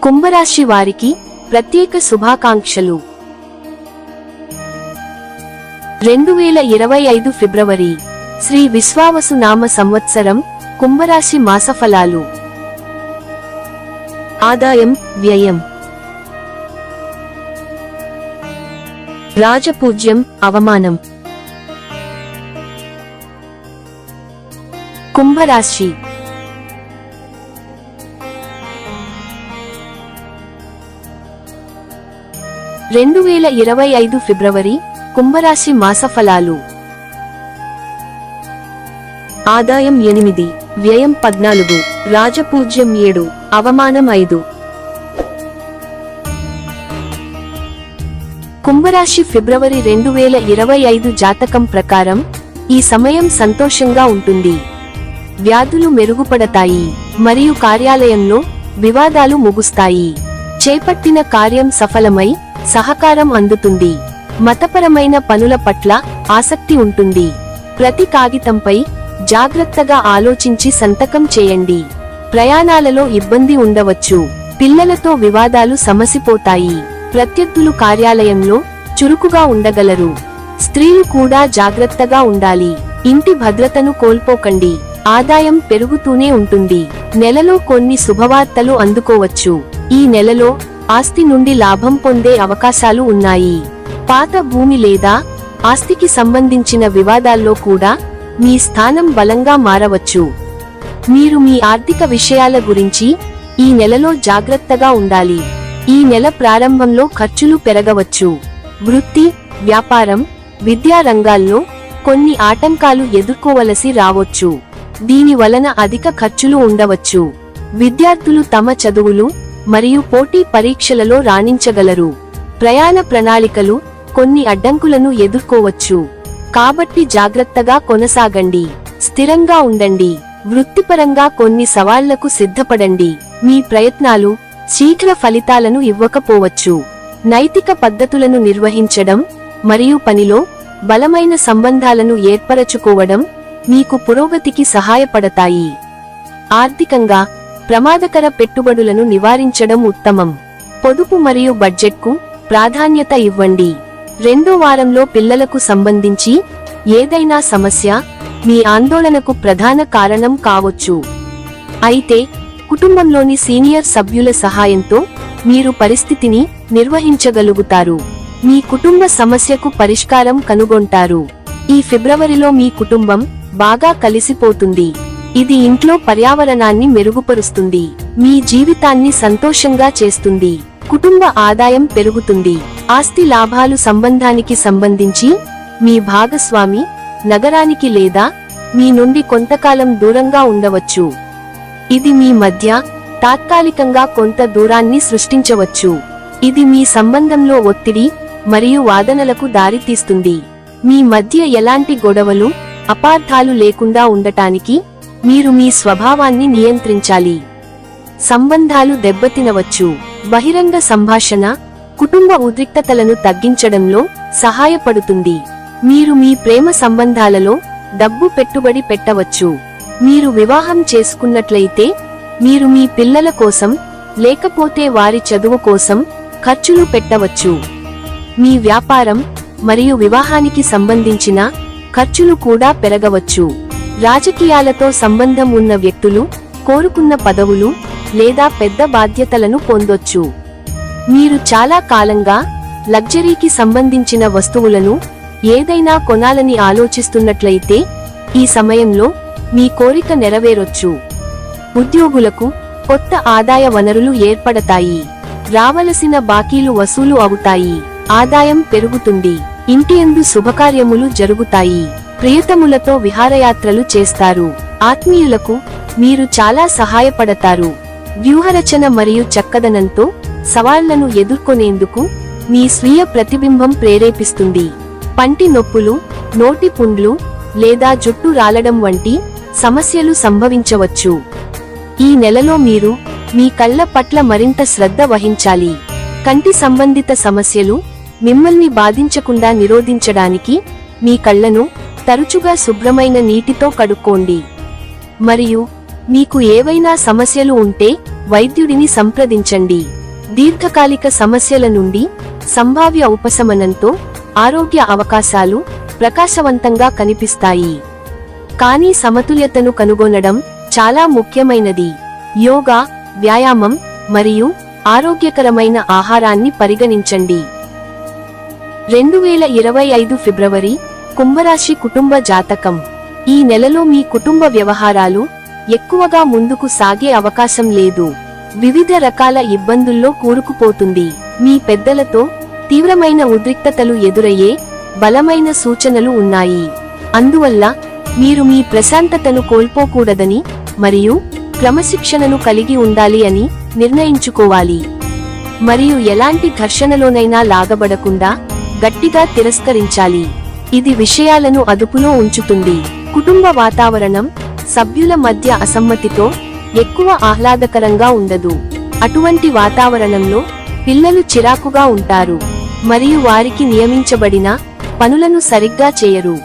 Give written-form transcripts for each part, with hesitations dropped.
కుంభరాశి వారికి ప్రత్యేక శుభాకాంక్షలు. 2025 ఫిబ్రవరి శ్రీ విశ్వావసు నామ సంవత్సరం కుంభరాశి మాసఫలాలు. ఆదాయం, వ్యయం. రాజపూజ్యం, అవమానం. కుంభరాశి. ఫిబ్రవరి కుంభరాశి మాసఫలాలు. ఆదాయం 8, వ్యయం 14, రాజపూజ్యం 7, అవమానం 5. కుంభరాశి ఫిబ్రవరి 2025 జాతకం ప్రకారం ఈ సమయం సంతోషంగా ఉంటుంది. వ్యాధులు మెరుగుపడతాయి మరియు కార్యాలయంలో వివాదాలు ముగుస్తాయి. చేపట్టిన కార్యం సఫలమై సహకారం అందుతుంది. మతపరమైన పనుల పట్ల ఆసక్తి ఉంటుంది. ప్రతి కాగితంపై జాగ్రత్తగా ఆలోచించి సంతకం చేయండి. ప్రయాణాలలో ఇబ్బంది ఉండవచ్చు. పిల్లలతో వివాదాలు సమసిపోతాయి. ప్రత్యర్థులు కార్యాలయంలో చురుకుగా ఉండగలరు. స్త్రీలు కూడా జాగ్రత్తగా ఉండాలి. ఇంటి భద్రతను కోల్పోకండి. ఆదాయం పెరుగుతూనే ఉంటుంది. నెలలో కొన్ని శుభవార్తలు అందుకోవచ్చు. ఈ నెలలో ఆస్తి నుండి లాభం పొందే అవకాశాలు ఉన్నాయి. పాత భూమి లేదా ఆస్తికి సంబంధించిన వివాదాల్లో కూడా మీ స్థానం బలంగా మారవచ్చు. మీరు మీ ఆర్థిక విషయాల గురించి ఈ నెలలో జాగ్రత్తగా ఉండాలి. ఈ నెల ప్రారంభంలో ఖర్చులు పెరగవచ్చు. వృత్తి, వ్యాపారం, విద్యా రంగాల్లో కొన్ని ఆటంకాలు ఎదుర్కోవలసి రావచ్చు. దీని వలన అధిక ఖర్చులు ఉండవచ్చు. విద్యార్థులు తమ చదువులు మరియు పోటీ పరీక్షలలో రాణించగలరు. ప్రయాణ ప్రణాళికలు కొన్ని అడ్డంకులను ఎదుర్కోవచ్చు. కాబట్టి జాగ్రత్తగా కొనసాగండి. స్థిరంగా ఉండండి. వృత్తిపరంగా కొన్ని సవాళ్లకు సిద్ధపడండి. మీ ప్రయత్నాలు శీఘ్ర ఫలితాలను ఇవ్వకపోవచ్చు. నైతిక పద్ధతులను నిర్వహించడం మరియు పనిలో బలమైన సంబంధాలను ఏర్పరచుకోవడం మీకు పురోగతికి సహాయపడతాయి. ఆర్థికంగా ప్రమాదకర పెట్టుబడులను నివారించడం ఉత్తమం. పొదుపు మరియు బడ్జెట్కు ప్రాధాన్యత ఇవ్వండి. రెండో వారంలో పిల్లలకు సంబంధించి ఏదైనా సమస్య మీ ఆందోళనకు ప్రధాన కారణం కావచ్చు. అయితే కుటుంబంలోని సీనియర్ సభ్యుల సహాయంతో మీరు పరిస్థితిని నిర్వహించగలుగుతారు. మీ కుటుంబ సమస్యకు పరిష్కారం కనుగొంటారు. ఈ ఫిబ్రవరిలో మీ కుటుంబం బాగా కలిసిపోతుంది. ఇది ఇంట్లో పర్యావరణాన్ని మెరుగుపరుస్తుంది. మీ జీవితాన్ని సంతోషంగా చేస్తుంది. కుటుంబ ఆదాయం పెరుగుతుంది. ఆస్తి లాభాలు సంబంధానికి సంబంధించి మీ భాగస్వామి నగరానికి లేదా మీ నుండి కొంతకాలం దూరంగా ఉండవచ్చు. ఇది మీ మధ్య తాత్కాలికంగా కొంత దూరాన్ని సృష్టించవచ్చు. ఇది మీ సంబంధంలో ఒత్తిడి మరియు వాదనలకు దారితీస్తుంది. మీ మధ్య ఎలాంటి గొడవలు, అపార్థాలు లేకుండా ఉండటానికి మీరు మీ స్వభావాన్ని నియంత్రించాలి. సంబంధాలు దెబ్బతినవచ్చు. బహిరంగ సంభాషణ కుటుంబ ఉద్రిక్తతలను తగ్గించడంలో సహాయపడుతుంది. మీరు మీ ప్రేమ సంబంధాలలో డబ్బు పెట్టుబడి పెట్టవచ్చు. మీరు వివాహం చేసుకున్నట్లయితే మీరు మీ పిల్లల కోసం లేకపోతే వారి చదువు కోసం ఖర్చులు పెట్టవచ్చు. మీ వ్యాపారం మరియు వివాహానికి సంబంధించిన ఖర్చులు కూడా పెరగవచ్చు. రాజకీయాలతో సంబంధం ఉన్న వ్యక్తులు కోరుకున్న పదవులు లేదా పెద్ద బాధ్యతలను పొందొచ్చు. మీరు చాలా కాలంగా లగ్జరీకి సంబంధించిన వస్తువులను ఏదైనా కొనాలని ఆలోచిస్తున్నట్లయితే ఈ సమయంలో మీ కోరిక నెరవేరొచ్చు. ఉద్యోగులకు కొత్త ఆదాయ వనరులు ఏర్పడతాయి. రావలసిన బాకీలు వసూలు అవుతాయి. ఆదాయం పెరుగుతుంది. ఇంటియందు శుభకార్యములు జరుగుతాయి. ప్రియతములతో విహారయాత్రలు చేస్తారు. ఆత్మీయులకు మీరు చాలా సహాయపడతారు. వ్యూహరచన మరియు చక్కదనంతో సవాళ్లను ఎదుర్కొనేందుకు మీ స్వీయ ప్రతిబింబం ప్రేరేపిస్తుంది. పంటి నొప్పులు, నోటి పుండ్లు లేదా జుట్టు రాలడం వంటి సమస్యలు సంభవించవచ్చు. ఈ నెలలో మీరు మీ కళ్ళ పట్ల మరింత శ్రద్ధ వహించాలి. కంటి సంబంధిత సమస్యలు మిమ్మల్ని బాధించకుండా నిరోధించడానికి మీ కళ్ళను తరచుగా శుభ్రమైన నీటితో కడుక్కోండి. మరియు మీకు ఏవైనా సమస్యలు ఉంటే వైద్యుడిని సంప్రదించండి. దీర్ఘకాలిక సమస్యల నుండి సంభావ్య ఉపశమనంతో ఆరోగ్య అవకాశాలు ప్రకాశవంతంగా కనిపిస్తాయి. కానీ సమతుల్యతను కనుగొనడం చాలా ముఖ్యమైనది. యోగా, వ్యాయామం మరియు ఆరోగ్యకరమైన ఆహారాన్ని పరిగణించండి. 2025 ఫిబ్రవరి కుంభరాశి కుటుంబ జాతకం. ఈ నెలలో మీ కుటుంబ వ్యవహారాలు ఎక్కువగా ముందుకు సాగే అవకాశం లేదు. వివిధ రకాల ఇబ్బందుల్లో కూరుకుపోతుంది. మీ పెద్దలతో తీవ్రమైన ఉద్రిక్తతలు ఎదురయ్యే బలమైన సూచనలు ఉన్నాయి. అందువల్ల మీరు మీ ప్రశాంతతను కోల్పోకూడదని మరియు క్రమశిక్షణను కలిగి ఉండాలి అని నిర్ణయించుకోవాలి. మరియు ఎలాంటి ఘర్షణలోనైనా లాగబడకుండా గట్టిగా తిరస్కరించాలి. ఇది విషయాలను అదుపులో ఉంచుతుంది. కుటుంబ వాతావరణం సభ్యుల మధ్య అసమ్మతితో ఎక్కువ ఆహ్లాదకరంగా ఉండదు. అటువంటి వాతావరణంలో పిల్లలు చిరాకుగా ఉంటారు మరియు వారికి నియమించబడిన పనులను సరిగ్గా చేయరు.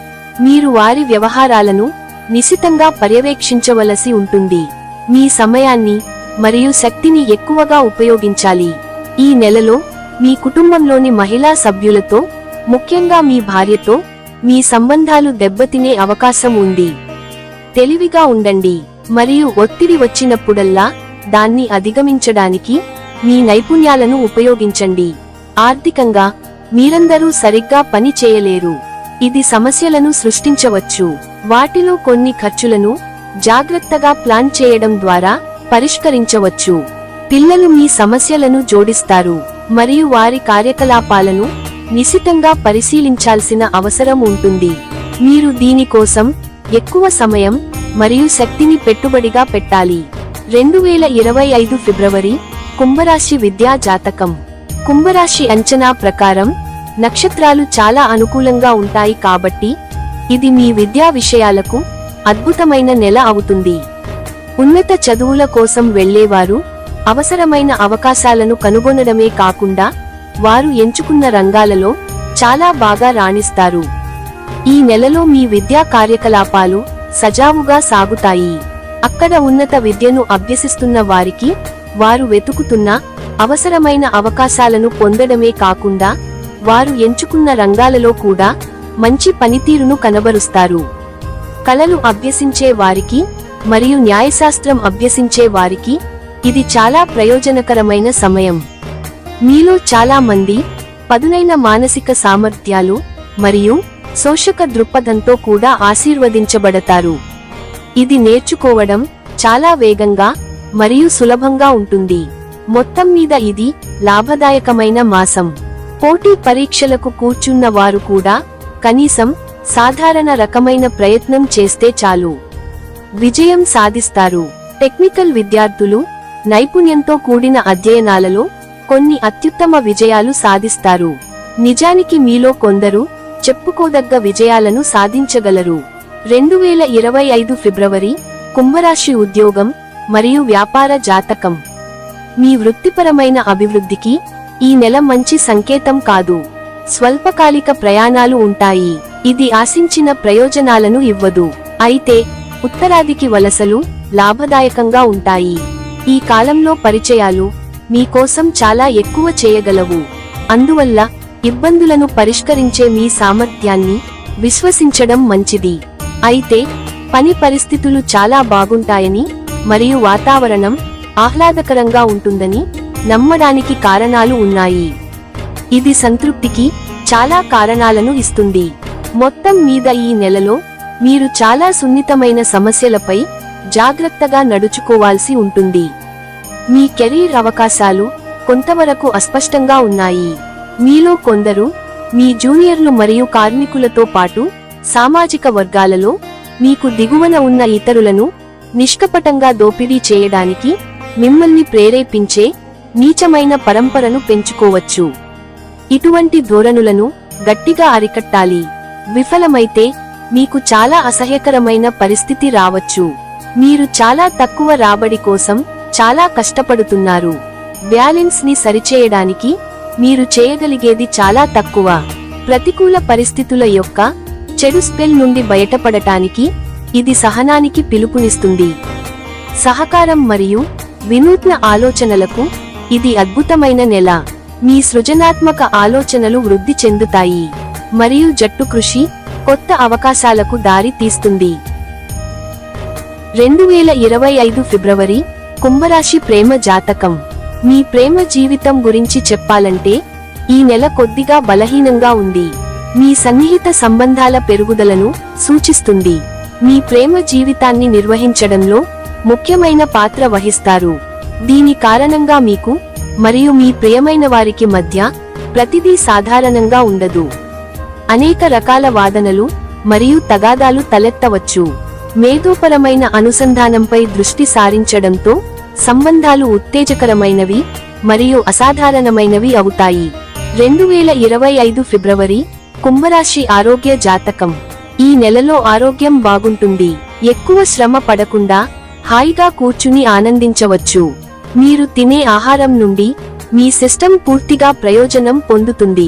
మీరు వారి వ్యవహారాలను నిశితంగా పర్యవేక్షించవలసి ఉంటుంది. మీ సమయాన్ని మరియు శక్తిని ఎక్కువగా ఉపయోగించాలి. ఈ నెలలో మీ కుటుంబంలోని మహిళా సభ్యులతో, ముఖ్యంగా మీ భార్యతో, మీ సంబంధాలు దెబ్బతినే అవకాశం ఉంది. తెలివిగా ఉండండి మరియు ఒత్తిడి వచ్చినప్పుడల్లా దాన్ని అధిగమించడానికి మీ నైపుణ్యాలను ఉపయోగించండి. ఆర్థికంగా మీరందరూ సరిగ్గా పని చేయలేరు. ఇది సమస్యలను సృష్టించవచ్చు. వాటిలో కొన్ని ఖర్చులను జాగ్రత్తగా ప్లాన్ చేయడం ద్వారా పరిష్కరించవచ్చు. పిల్లలు మీ సమస్యలను జోడిస్తారు మరియు వారి కార్యకలాపాలను నిశితంగా పరిశీలించాల్సిన అవసరం ఉంటుంది. మీరు దీనికోసం ఎక్కువ సమయం మరియు శక్తిని పెట్టుబడిగా పెట్టాలి. 2025 ఫిబ్రవరి కుంభరాశి విద్యా జాతకం. కుంభరాశి అంచనా ప్రకారం నక్షత్రాలు చాలా అనుకూలంగా ఉంటాయి కాబట్టి ఇది మీ విద్యా విషయాలకు అద్భుతమైన నెల అవుతుంది. ఉన్నత చదువుల కోసం వెళ్లేవారు అవసరమైన అవకాశాలను కనుగొనడమే కాకుండా వారు ఎంచుకున్న రంగాలలో చాలా బాగా రాణిస్తారు. ఈ నెలలో మీ విద్యా కార్యకలాపాలు సజావుగా సాగుతాయి. అక్కడ ఉన్నత విద్యను అభ్యసిస్తున్న వారికి వారు వెతుకుతున్న అవసరమైన అవకాశాలను పొందడమే కాకుండా వారు ఎంచుకున్న రంగాలలో కూడా మంచి పనితీరును కనబరుస్తారు. కళలు అభ్యసించే వారికి మరియు న్యాయశాస్త్రం అభ్యసించే వారికి ఇది చాలా ప్రయోజనకరమైన సమయం. మీలో చాలా మంది పదునైన మానసిక సామర్థ్యాలు మరియు శోషక దృక్పథంతో కూడా ఆశీర్వదించబడతారు. ఇది నేర్చుకోవడం చాలా వేగంగా మరియు సులభంగా ఉంటుంది. మొత్తం మీద ఇది లాభదాయకమైన మాసం. పోటీ పరీక్షలకు కూర్చున్న వారు కూడా కనీసం సాధారణ రకమైన ప్రయత్నం చేస్తే చాలు విజయం సాధిస్తారు. టెక్నికల్ విద్యార్థులు నైపుణ్యంతో కూడిన అధ్యయనాలలో కొన్ని అత్యుత్తమ విజయాలు సాధిస్తారు. నిజానికి మీలో కొందరు చెప్పుకోదగ్గ విజయాలను సాధించగలరు. 2025 ఫిబ్రవరి కుంభరాశి ఉద్యోగం మరియు వ్యాపార జాతకం. మీ వృత్తిపరమైన అభివృద్ధికి ఈ నెల మంచి సంకేతం కాదు. స్వల్పకాలిక ప్రయాణాలు ఉంటాయి. ఇది ఆశించిన ప్రయోజనాలను ఇవ్వదు. అయితే ఉత్తరాదికి వలసలు లాభదాయకంగా ఉంటాయి. ఈ కాలంలో పరిచయాలు మీకోసం చాలా ఎక్కువ చేయగలవు. అందువల్ల ఇబ్బందులను పరిష్కరించే మీ సామర్థ్యాన్ని విశ్వసించడం మంచిది. అయితే పని పరిస్థితులు చాలా బాగుంటాయని మరియు వాతావరణం ఆహ్లాదకరంగా ఉంటుందని నమ్మడానికి కారణాలు ఉన్నాయి. ఇది సంతృప్తికి చాలా కారణాలను ఇస్తుంది. మొత్తం మీద ఈ నెలలో మీరు చాలా సున్నితమైన సమస్యలపై జాగ్రత్తగా నడుచుకోవాల్సి ఉంటుంది. మీ కెరీర్ అవకాశాలు కొంతవరకు అస్పష్టంగా ఉన్నాయి. మీలో కొందరు మీ జూనియర్లు మరియు కార్మికులతో పాటు సామాజిక వర్గాలలో మీకు దిగువన ఉన్న ఇతరులను నిష్కపటంగా దోపిడీ చేయడానికి మిమ్మల్ని ప్రేరేపించే నీచమైన పరంపరను పెంచుకోవచ్చు. ఇటువంటి ధోరణులను గట్టిగా అరికట్టాలి. విఫలమైతే మీకు చాలా అసహ్యకరమైన పరిస్థితి రావచ్చు. మీరు చాలా తక్కువ రాబడి కోసం చాలా కష్టపడుతున్నారు. బ్యాలెన్స్ ని సరిచేయడానికి మీరు చేయగలిగేది చాలా తక్కువ. ప్రతికూల పరిస్థితుల యొక్క చెడు స్పెల్ నుండి బయటపడటానికి ఇది సహనానికి పిలుపునిస్తుంది. సహకారం మరియు వినూత్న ఆలోచనలకు ఇది అద్భుతమైన నెల. మీ సృజనాత్మక ఆలోచనలు వృద్ధి చెందుతాయి మరియు జట్టు కృషి కొత్త అవకాశాలకు దారి తీస్తుంది. 2025 ఫిబ్రవరి కుంభరాశి ప్రేమ జాతకం. మీ ప్రేమ జీవితం గురించి చెప్పాలంటే ఈ నెల కొద్దిగా బలహీనంగా ఉంది. మీ సన్నిహిత సంబంధాల పెరుగుదలను సూచిస్తుంది. మీ ప్రేమ జీవితాన్ని నిర్వహించడంలో ముఖ్యమైన పాత్ర వహిస్తారు. దీని కారణంగా మీకు మరియు మీ ప్రియమైన వారికి మధ్య ప్రతిదీ సాధారణంగా ఉండదు. అనేక రకాల వాదనలు మరియు తగాదాలు తలెత్తవచ్చు. మేధోపరమైన అనుసంధానంపై దృష్టి సారించడంతో సంబంధాలు ఉత్తేజకరమైనవి మరియు అసాధారణమైనవి అవుతాయి. 2025 ఫిబ్రవరి కుంభరాశి ఆరోగ్య జాతకం. ఈ నెలలో ఆరోగ్యం బాగుంటుంది. ఎక్కువ శ్రమ పడకుండా హాయిగా కూర్చుని ఆనందించవచ్చు. మీరు తినే ఆహారం నుండి మీ సిస్టమ్ పూర్తిగా ప్రయోజనం పొందుతుంది.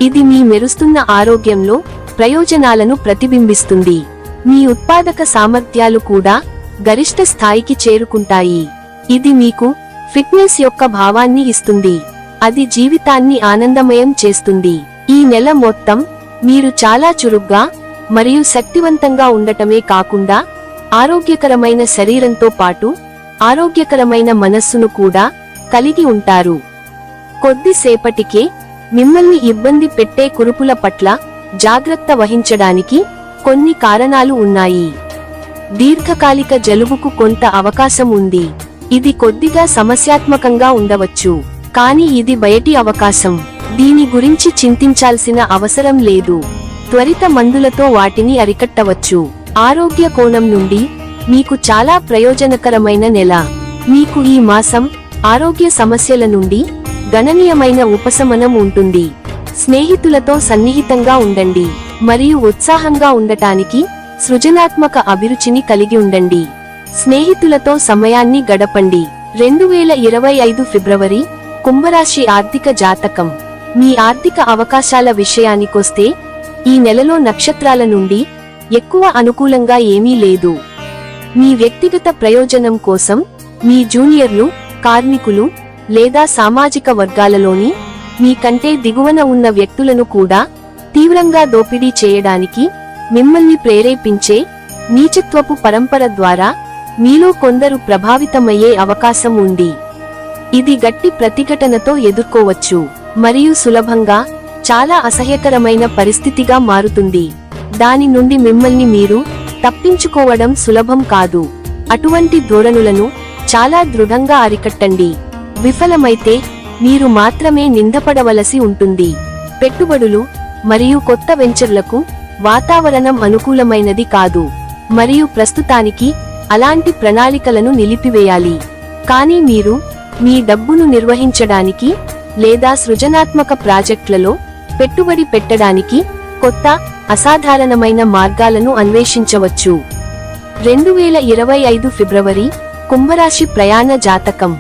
ఇది మీ మెరుస్తున్న ఆరోగ్యంలో ప్రయోజనాలను ప్రతిబింబిస్తుంది. మీ ఉత్పాదక సామర్థ్యాలు కూడా గరిష్ట స్థాయికి చేరుకుంటాయి. ఇది మీకు ఫిట్నెస్ యొక్క భావాన్ని ఇస్తుంది. అది జీవితాన్ని ఆనందమయం చేస్తుంది. ఈ నెల మొత్తం మీరు చాలా చురుగ్గా మరియు శక్తివంతంగా ఉండటమే కాకుండా ఆరోగ్యకరమైన శరీరంతో పాటు ఆరోగ్యకరమైన మనస్సును కూడా కలిగి ఉంటారు. కొద్దిసేపటికే మిమ్మల్ని ఇబ్బంది పెట్టే కురుపుల పట్ల జాగ్రత్త వహించడానికి కొన్ని కారణాలు ఉన్నాయి. దీర్ఘకాలిక జలుబుకు కొంత అవకాశం ఉంది. ఇది కొద్దిగా సమస్యాత్మకంగా ఉండవచ్చు, కానీ ఇది బయటి అవకాశం. దీని గురించి చింతించాల్సిన అవసరం లేదు. త్వరిత మందులతో వాటిని అరికట్టవచ్చు. ఆరోగ్య కోణం నుండి మీకు చాలా ప్రయోజనకరమైన నెల. మీకు ఈ మాసం ఆరోగ్య సమస్యల నుండి గణనీయమైన ఉపశమనం ఉంటుంది. స్నేహితులతో సన్నిహితంగా ఉండండి మరియు ఉత్సాహంగా ఉండటానికి సృజనాత్మక అభిరుచిని కలిగి ఉండండి. స్నేహితులతో సమయాన్ని గడపండి. 2025 ఫిబ్రవరి కుంభరాశి ఆర్థిక జాతకం. మీ ఆర్థిక అవకాశాల విషయానికొస్తే ఈ నెలలో నక్షత్రాల నుండి ఎక్కువ అనుకూలంగా ఏమీ లేదు. మీ వ్యక్తిగత ప్రయోజనం కోసం మీ జూనియర్లు, కార్మికులు లేదా సామాజిక వర్గాలలోని మీ కంటే దిగువన ఉన్న వ్యక్తులను కూడా తీవ్రంగా దోపిడీ చేయడానికి మిమ్మల్ని ప్రేరేపించే నీచత్వపు పరంపర ద్వారా మీలో కొందరు ప్రభావితమయ్యే అవకాశం ఉంది. ఇది గట్టి ప్రతిఘటనతో ఎదుర్కోవచ్చు మరియు సులభంగా చాలా అసహ్యకరమైన పరిస్థితిగా మారుతుంది. దాని నుండి మిమ్మల్ని మీరు తప్పించుకోవడం సులభం కాదు. అటువంటి ధోరణులను చాలా దృఢంగా అరికట్టండి. విఫలమైతే మీరు మాత్రమే నిందపడవలసి ఉంటుంది. పెట్టుబడులు మరియు కొత్త వెంచర్లకు వాతావరణం అనుకూలమైనది కాదు మరియు ప్రస్తుతానికి అలాంటి ప్రణాళికలను నిలిపివేయాలి. కానీ మీరు మీ డబ్బును నిర్వహించడానికి లేదా సృజనాత్మక ప్రాజెక్టులలో పెట్టుబడి పెట్టడానికి కొత్త అసాధారణమైన మార్గాలను అన్వేషించవచ్చు. 2025 ఫిబ్రవరి కుంభరాశి ప్రయాణ జాతకం.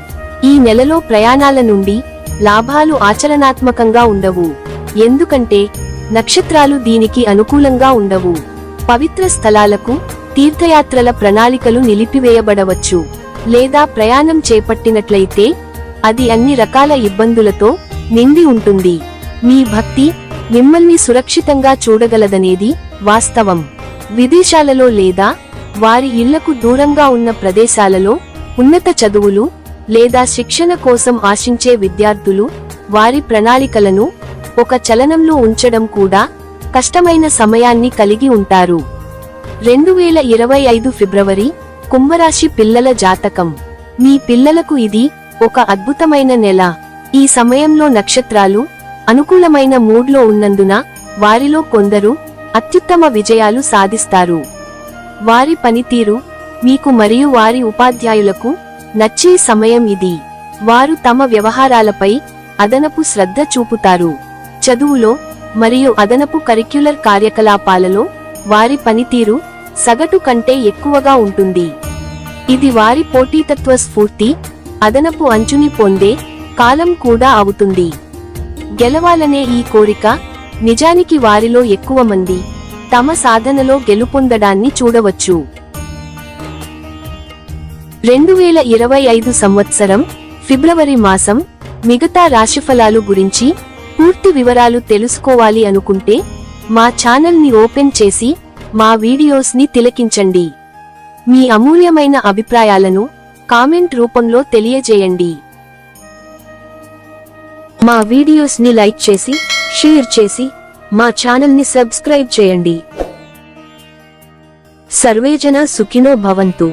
ఈ నెలలో ప్రయాణాల నుండి లాభాలు ఆచరణాత్మకంగా ఉండవు, ఎందుకంటే నక్షత్రాలు దీనికి అనుకూలంగా ఉండవు. పవిత్ర స్థలాలకు తీర్థయాత్రల ప్రణాళికలు నిలిపివేయబడవచ్చు లేదా ప్రయాణం చేపట్టినట్లయితే అది అన్ని రకాల ఇబ్బందులతో నిండి ఉంటుంది. మీ భక్తి మిమ్మల్ని సురక్షితంగా చూడగలదనేది వాస్తవం. విదేశాలలో లేదా వారి ఇళ్లకు దూరంగా ఉన్న ప్రదేశాలలో ఉన్నత చదువులు లేదా శిక్షణ కోసం ఆశించే విద్యార్థులు వారి ప్రణాళికలను ఒక చలనంలో ఉంచడం కూడా కష్టమైన సమయాన్ని కలిగి ఉంటారు. 2025 ఫిబ్రవరి కుంభరాశి పిల్లల జాతకం. మీ పిల్లలకు ఇది ఒక అద్భుతమైన నెల. ఈ సమయంలో నక్షత్రాలు అనుకూలమైన మూడ్లో ఉన్నందున వారిలో కొందరు అత్యుత్తమ విజయాలు సాధిస్తారు. వారి పనితీరు మీకు మరియు వారి ఉపాధ్యాయులకు నచ్చే సమయం ఇది. వారు తమ వ్యవహారాలపై అదనపు శ్రద్ధ చూపుతారు. చదువులో మరియు అదనపు కరిక్యులర్ కార్యకలాపాలలో వారి పనితీరు సగటు కంటే ఎక్కువగా ఉంటుంది. ఇది వారి పోటీతత్వ స్ఫూర్తి అదనపు అంచుని పొందే కాలం కూడా అవుతుంది. గెలవాలనే ఈ కోరిక నిజానికి వారిలో ఎక్కువ మంది తమ సాధనలో గెలుపొందడాన్ని చూడవచ్చు. 2025 సంవత్సరం ఫిబ్రవరి మాసం మిగతా రాశిఫలాలు గురించి పూర్తి వివరాలు తెలుసుకోవాలి అనుకుంటే మా ఛానల్ ని ఓపెన్ చేసి మా వీడియోస్ ని తిలకించండి. మీ అమూల్యమైన అభిప్రాయాలను కామెంట్ రూపంలో తెలియజేయండి. మా వీడియోస్ ని లైక్ చేసి షేర్ చేసి మా ఛానల్ ని సబ్స్క్రైబ్ చేయండి. సర్వేజన సుఖినో భవంతు.